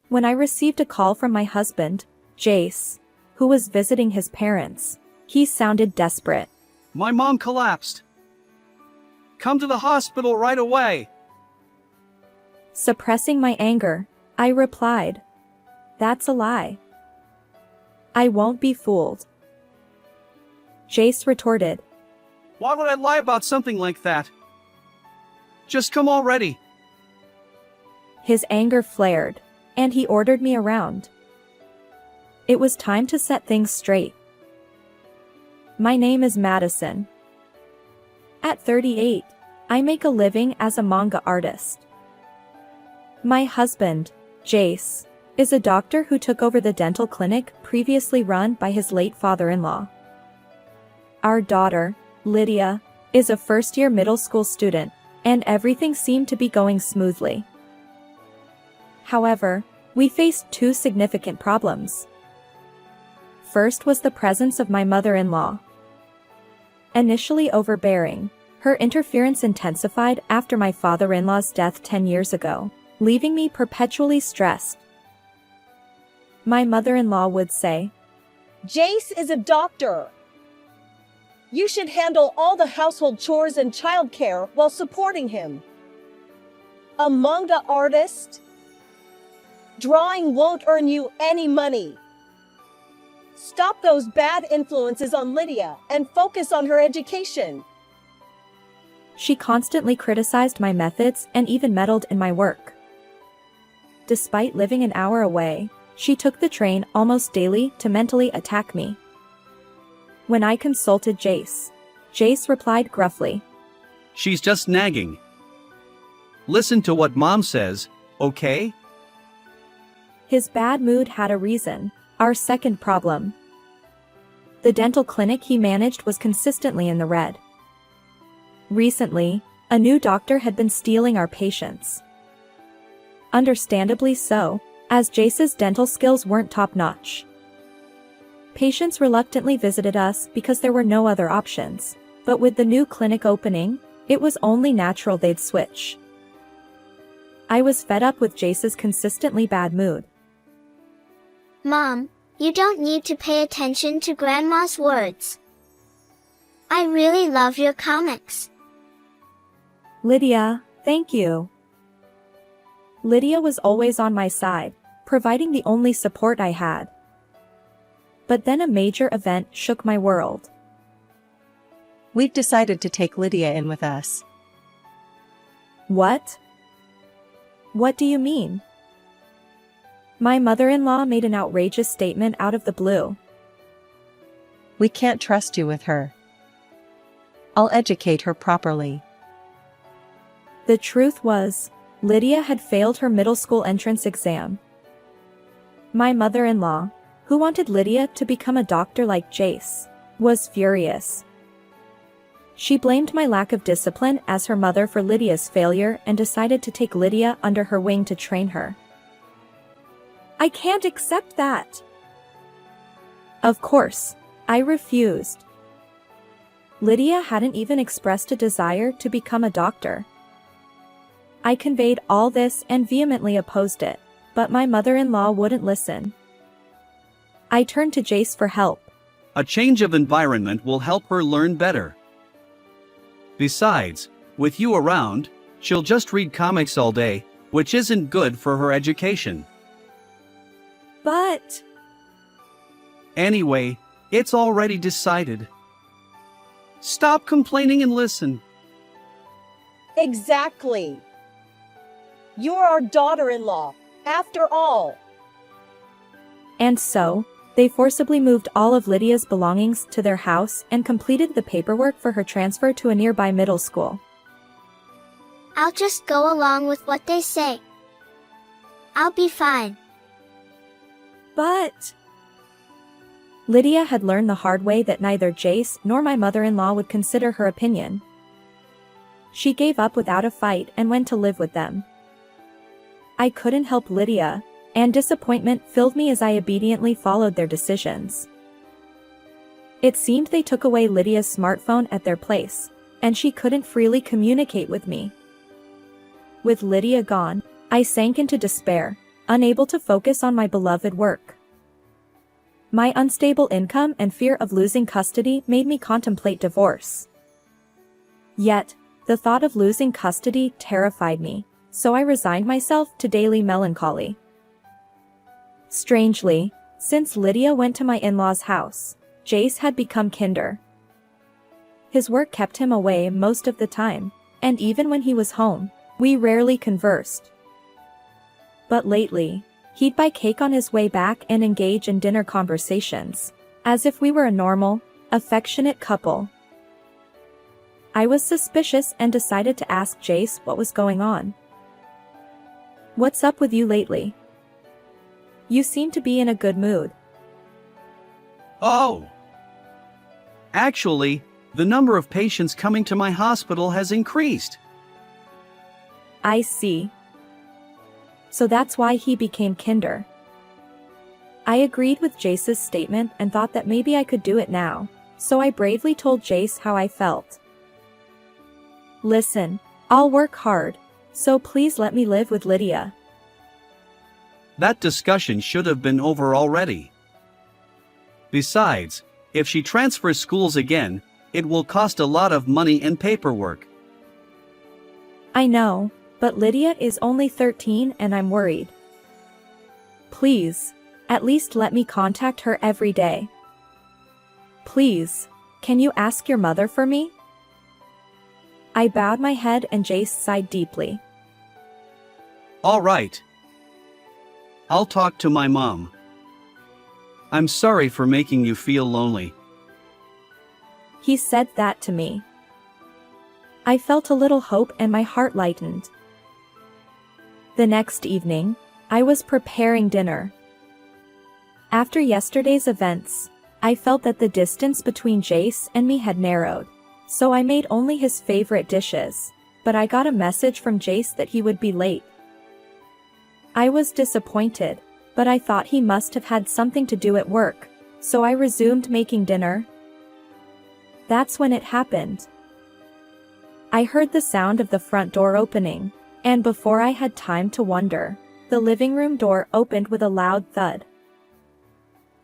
when I received a call from my husband, Jace, who was visiting his parents. He sounded desperate. My mom collapsed. Come to the hospital right away. Suppressing my anger, I replied, "That's a lie. I won't be fooled." Jace retorted, Why would I lie about something like that? Just come already. His anger flared, and he ordered me around. It was time to set things straight. My name is Madison. At 38, I make a living as a manga artist. My husband, Jace, is a doctor who took over the dental clinic previously run by his late father-in-law. Our daughter, Lydia, is a first-year middle school student, and everything seemed to be going smoothly. However, we faced two significant problems. First was the presence of my mother-in-law. Initially overbearing, her interference intensified after my father-in-law's death 10 years ago, leaving me perpetually stressed. My mother-in-law would say, Jace is a doctor. You should handle all the household chores and childcare while supporting him. A manga artist? Drawing won't earn you any money. Stop those bad influences on Lydia and focus on her education. She constantly criticized my methods and even meddled in my work. Despite living an hour away, she took the train almost daily to mentally attack me. When I consulted Jace replied gruffly, She's just nagging. Listen to what mom says, okay? His bad mood had a reason. Our second problem. The dental clinic he managed was consistently in the red. Recently, a new doctor had been stealing our patients. Understandably so, as Jace's dental skills weren't top-notch. Patients reluctantly visited us because there were no other options, but with the new clinic opening, it was only natural they'd switch. I was fed up with Jace's consistently bad mood. Mom, you don't need to pay attention to Grandma's words. I really love your comics. Lydia, thank you. Lydia was always on my side, providing the only support I had. But then a major event shook my world. We've decided to take Lydia in with us. What? What do you mean? My mother-in-law made an outrageous statement out of the blue. We can't trust you with her. I'll educate her properly. The truth was, Lydia had failed her middle school entrance exam. My mother-in-law, who wanted Lydia to become a doctor like Jace, was furious. She blamed my lack of discipline as her mother for Lydia's failure and decided to take Lydia under her wing to train her. I can't accept that. Of course, I refused. Lydia hadn't even expressed a desire to become a doctor. I conveyed all this and vehemently opposed it, but my mother-in-law wouldn't listen. I turned to Jace for help. A change of environment will help her learn better. Besides, with you around, she'll just read comics all day, which isn't good for her education. But... Anyway, it's already decided. Stop complaining and listen. Exactly. You're our daughter-in-law, after all. And so, they forcibly moved all of Lydia's belongings to their house and completed the paperwork for her transfer to a nearby middle school. I'll just go along with what they say. I'll be fine. But... Lydia had learned the hard way that neither Jace nor my mother-in-law would consider her opinion. She gave up without a fight and went to live with them. I couldn't help Lydia, and disappointment filled me as I obediently followed their decisions. It seemed they took away Lydia's smartphone at their place, and she couldn't freely communicate with me. With Lydia gone, I sank into despair, unable to focus on my beloved work. My unstable income and fear of losing custody made me contemplate divorce. Yet, the thought of losing custody terrified me, so I resigned myself to daily melancholy. Strangely, since Lydia went to my in-laws' house, Jace had become kinder. His work kept him away most of the time, and even when he was home, we rarely conversed. But lately, he'd buy cake on his way back and engage in dinner conversations, as if we were a normal, affectionate couple. I was suspicious and decided to ask Jace what was going on. "What's up with you lately? You seem to be in a good mood." Oh! Actually, the number of patients coming to my hospital has increased. I see. So that's why he became kinder. I agreed with Jace's statement and thought that maybe I could do it now, so I bravely told Jace how I felt. "Listen, I'll work hard, so please let me live with Lydia." That discussion should have been over already. Besides, if she transfers schools again, it will cost a lot of money and paperwork. I know, but Lydia is only 13 and I'm worried. Please, at least let me contact her every day. Please, can you ask your mother for me? I bowed my head and Jace sighed deeply. All right. I'll talk to my mom. I'm sorry for making you feel lonely. He said that to me. I felt a little hope and my heart lightened. The next evening, I was preparing dinner. After yesterday's events, I felt that the distance between Jace and me had narrowed, so I made only his favorite dishes, but I got a message from Jace that he would be late. I was disappointed, but I thought he must have had something to do at work, so I resumed making dinner. That's when it happened. I heard the sound of the front door opening, and before I had time to wonder, the living room door opened with a loud thud.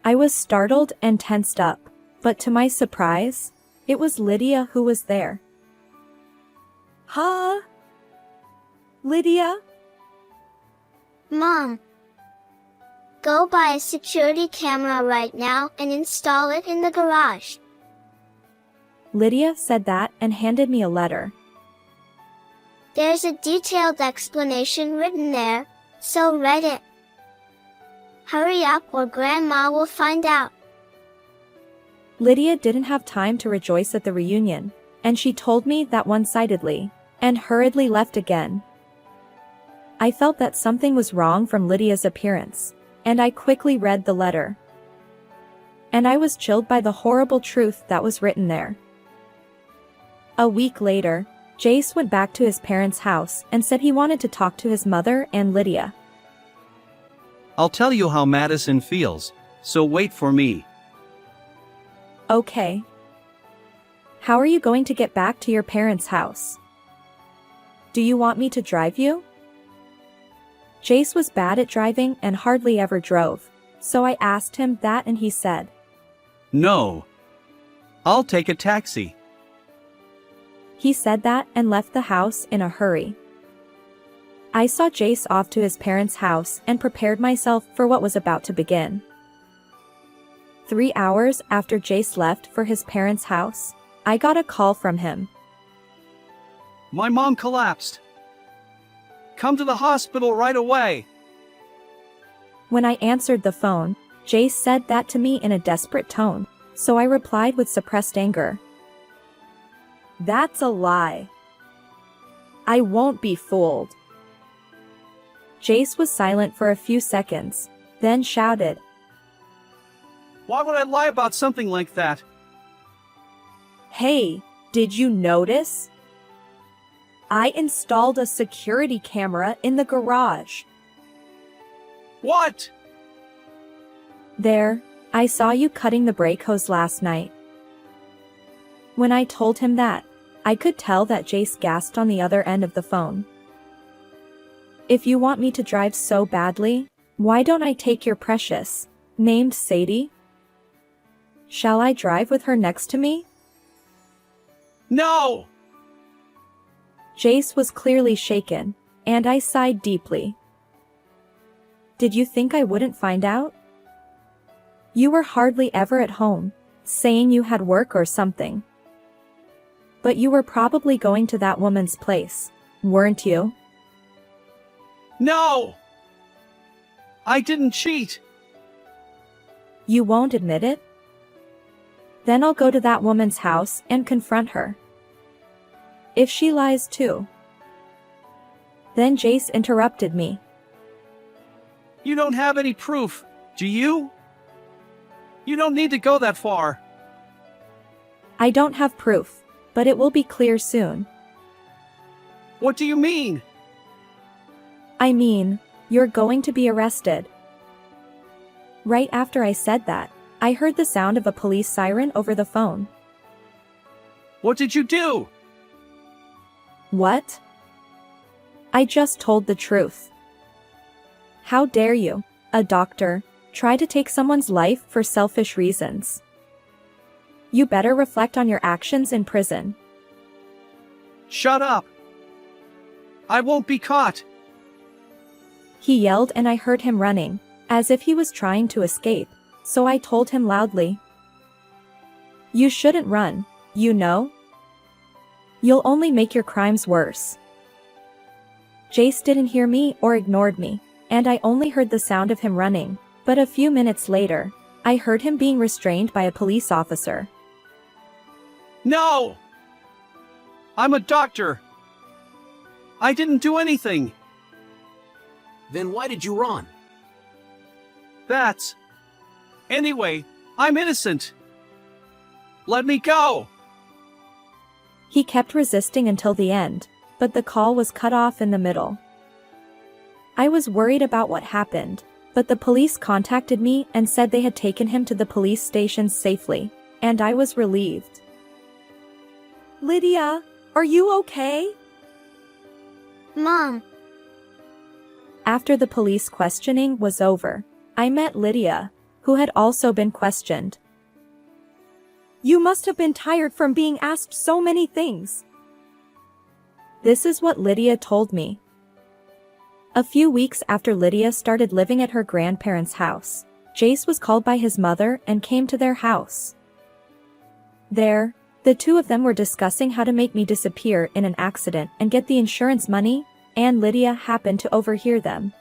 I was startled and tensed up, but to my surprise, it was Lydia who was there. "Huh? Lydia?" Mom. Go buy a security camera right now and install it in the garage. Lydia said that and handed me a letter. There's a detailed explanation written there, so read it. Hurry up or Grandma will find out. Lydia didn't have time to rejoice at the reunion, and she told me that one-sidedly, and hurriedly left again. I felt that something was wrong from Lydia's appearance, and I quickly read the letter. And I was chilled by the horrible truth that was written there. A week later, Jace went back to his parents' house and said he wanted to talk to his mother and Lydia. I'll tell you how Madison feels, so wait for me. Okay. How are you going to get back to your parents' house? Do you want me to drive you? Jace was bad at driving and hardly ever drove, so I asked him that and he said, No. I'll take a taxi. He said that and left the house in a hurry. I saw Jace off to his parents' house and prepared myself for what was about to begin. 3 hours after Jace left for his parents' house, I got a call from him. My mom collapsed. Come to the hospital right away. When I answered the phone, Jace said that to me in a desperate tone, so I replied with suppressed anger. That's a lie. I won't be fooled. Jace was silent for a few seconds, then shouted, Why would I lie about something like that? Hey, did you notice? I installed a security camera in the garage. What? There, I saw you cutting the brake hose last night. When I told him that, I could tell that Jace gasped on the other end of the phone. If you want me to drive so badly, Why don't I take your precious, named Sadie? Shall I drive with her next to me? No! Jace was clearly shaken, and I sighed deeply. Did you think I wouldn't find out? You were hardly ever at home, saying you had work or something. But you were probably going to that woman's place, weren't you? No! I didn't cheat. You won't admit it? Then I'll go to that woman's house and confront her. If she lies too. Then Jace interrupted me. You don't have any proof, do you? You don't need to go that far. I don't have proof, but it will be clear soon. What do you mean? I mean, you're going to be arrested. Right after I said that, I heard the sound of a police siren over the phone. What did you do? What? I just told the truth. How dare you, a doctor, try to take someone's life for selfish reasons? You better reflect on your actions in prison. Shut up. I won't be caught. He yelled and I heard him running, as if he was trying to escape, so I told him loudly. You shouldn't run, you know? You'll only make your crimes worse. Jace didn't hear me or ignored me, and I only heard the sound of him running, but a few minutes later, I heard him being restrained by a police officer. No! I'm a doctor. I didn't do anything. Then why did you run? That's... Anyway, I'm innocent. Let me go. He kept resisting until the end, but the call was cut off in the middle. I was worried about what happened, but the police contacted me and said they had taken him to the police station safely, and I was relieved. Lydia, are you okay? Mom, After the police questioning was over, I met Lydia, who had also been questioned. You must have been tired from being asked so many things. This is what Lydia told me. A few weeks after Lydia started living at her grandparents' house, Jace was called by his mother and came to their house. There, the two of them were discussing how to make me disappear in an accident and get the insurance money, and Lydia happened to overhear them.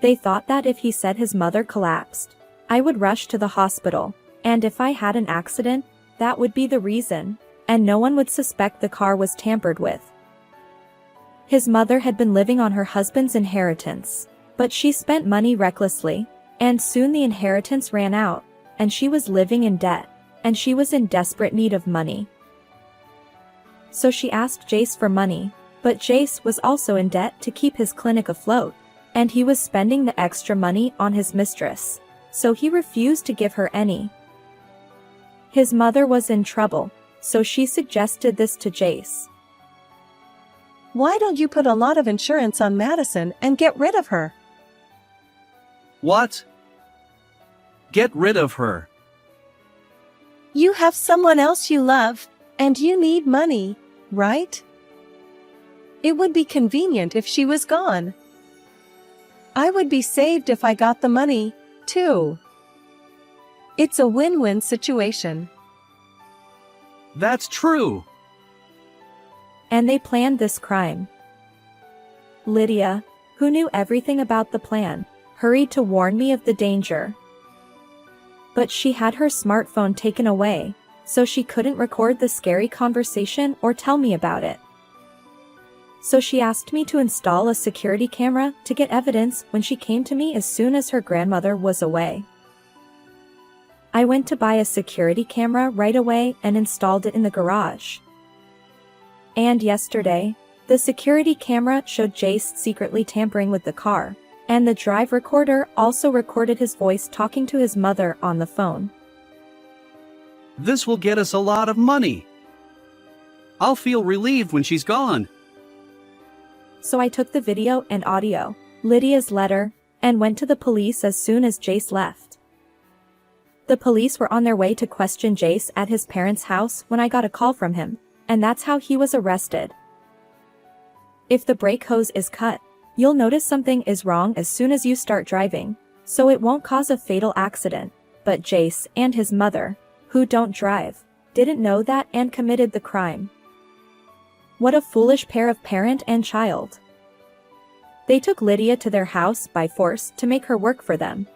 They thought that if he said his mother collapsed, I would rush to the hospital, and if I had an accident, that would be the reason, and no one would suspect the car was tampered with. His mother had been living on her husband's inheritance, but she spent money recklessly, and soon the inheritance ran out, and she was living in debt, and she was in desperate need of money. So she asked Jace for money, but Jace was also in debt to keep his clinic afloat, and he was spending the extra money on his mistress, so he refused to give her any. His mother was in trouble, so she suggested this to Jace. Why don't you put a lot of insurance on Madison and get rid of her? What? Get rid of her. You have someone else you love, and you need money, right? It would be convenient if she was gone. I would be saved if I got the money, too. It's a win-win situation. That's true. And they planned this crime. Lydia, who knew everything about the plan, hurried to warn me of the danger. But she had her smartphone taken away, so she couldn't record the scary conversation or tell me about it. So she asked me to install a security camera to get evidence when she came to me as soon as her grandmother was away. I went to buy a security camera right away and installed it in the garage. And yesterday, the security camera showed Jace secretly tampering with the car, and the drive recorder also recorded his voice talking to his mother on the phone. This will get us a lot of money. I'll feel relieved when she's gone. So I took the video and audio, Lydia's letter, and went to the police as soon as Jace left. The police were on their way to question Jace at his parents' house when I got a call from him, and that's how he was arrested. If the brake hose is cut, you'll notice something is wrong as soon as you start driving, so it won't cause a fatal accident, but Jace and his mother, who don't drive, didn't know that and committed the crime. What a foolish pair of parent and child. They took Lydia to their house by force to make her work for them.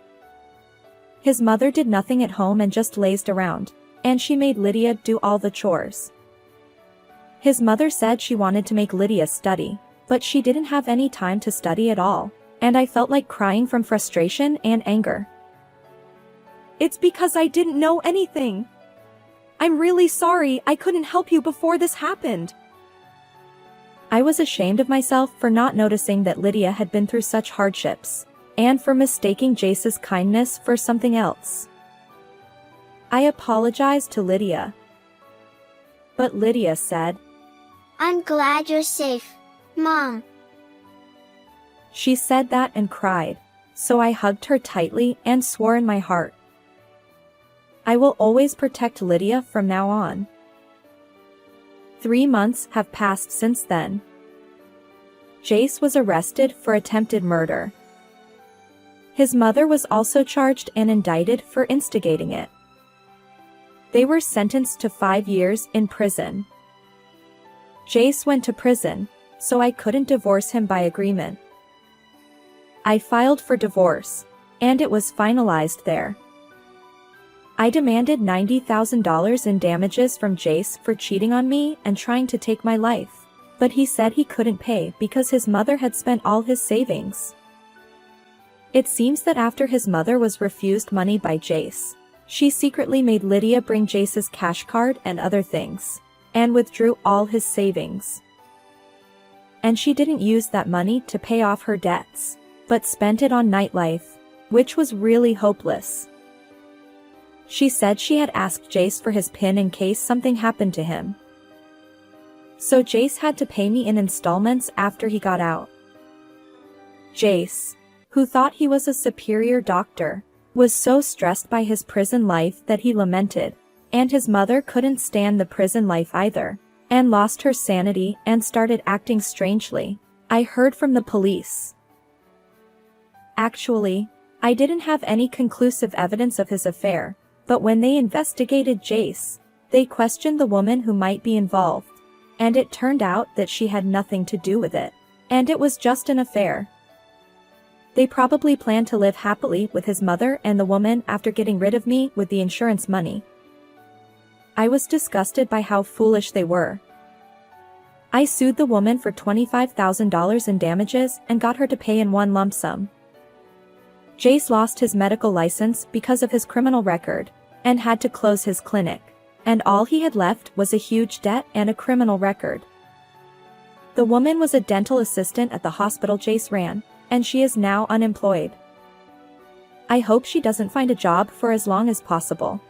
His mother did nothing at home and just lazed around, and she made Lydia do all the chores. His mother said she wanted to make Lydia study, but she didn't have any time to study at all, and I felt like crying from frustration and anger. It's because I didn't know anything. I'm really sorry I couldn't help you before this happened. I was ashamed of myself for not noticing that Lydia had been through such hardships, and for mistaking Jace's kindness for something else. I apologized to Lydia. But Lydia said, I'm glad you're safe, Mom. She said that and cried, so I hugged her tightly and swore in my heart, I will always protect Lydia from now on. 3 months have passed since then. Jace was arrested for attempted murder. His mother was also charged and indicted for instigating it. They were sentenced to 5 years in prison. Jace went to prison, so I couldn't divorce him by agreement. I filed for divorce, and it was finalized there. I demanded $90,000 in damages from Jace for cheating on me and trying to take my life, but he said he couldn't pay because his mother had spent all his savings. It seems that after his mother was refused money by Jace, she secretly made Lydia bring Jace's cash card and other things, and withdrew all his savings. And she didn't use that money to pay off her debts, but spent it on nightlife, which was really hopeless. She said she had asked Jace for his PIN in case something happened to him. So Jace had to pay me in installments after he got out. Jace, who thought he was a superior doctor, was so stressed by his prison life that he lamented, and his mother couldn't stand the prison life either, and lost her sanity and started acting strangely, I heard from the police. Actually, I didn't have any conclusive evidence of his affair, but when they investigated Jace, they questioned the woman who might be involved, and it turned out that she had nothing to do with it, and it was just an affair. They probably planned to live happily with his mother and the woman after getting rid of me with the insurance money. I was disgusted by how foolish they were. I sued the woman for $25,000 in damages and got her to pay in one lump sum. Jace lost his medical license because of his criminal record, and had to close his clinic, and all he had left was a huge debt and a criminal record. The woman was a dental assistant at the hospital Jace ran, and she is now unemployed. I hope she doesn't find a job for as long as possible.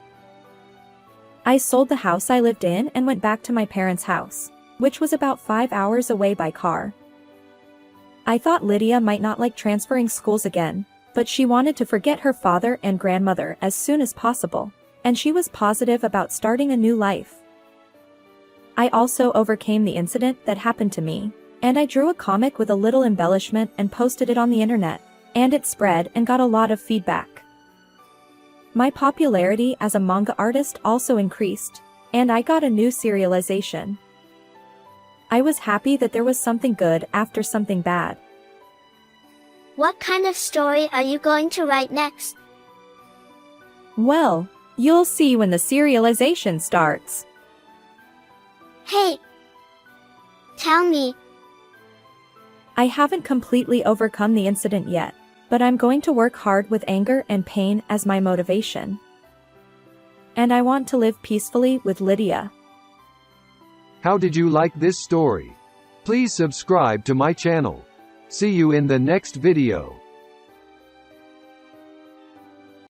I sold the house I lived in and went back to my parents' house, which was about 5 hours away by car. I thought Lydia might not like transferring schools again, but she wanted to forget her father and grandmother as soon as possible, and she was positive about starting a new life. I also overcame the incident that happened to me, and I drew a comic with a little embellishment and posted it on the internet, and it spread and got a lot of feedback. My popularity as a manga artist also increased, and I got a new serialization. I was happy that there was something good after something bad. What kind of story are you going to write next? Well, you'll see when the serialization starts. Hey! Tell me. I haven't completely overcome the incident yet, but I'm going to work hard with anger and pain as my motivation. And I want to live peacefully with Lydia. How did you like this story? Please subscribe to my channel. See you in the next video.